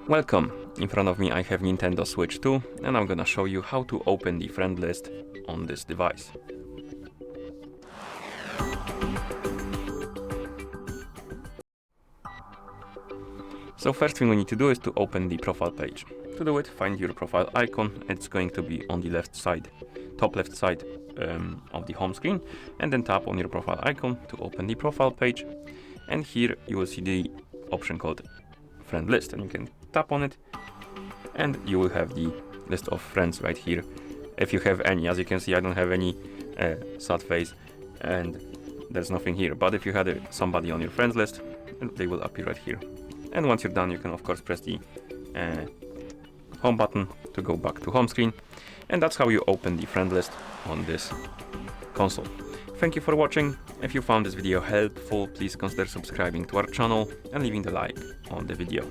Welcome! In front of me I have Nintendo Switch 2 and I'm gonna show you how to open the friend list on this device. So first thing we need to do is to open the profile page. To do it, find your profile icon. It's going to be on the left side, top left side of the home screen, and then tap on your profile icon to open the profile page. And here you will see the option called friend list, and you can tap on it and you will have the list of friends right here. If you have any, as you can see, I don't have any sad face and there's nothing here. But if you had somebody on your friends list, they will appear right here. And once you're done, you can of course press the home button to go back to home screen. And that's how you open the friend list on this console. Thank you for watching. If you found this video helpful, please consider subscribing to our channel and leaving the like on the video.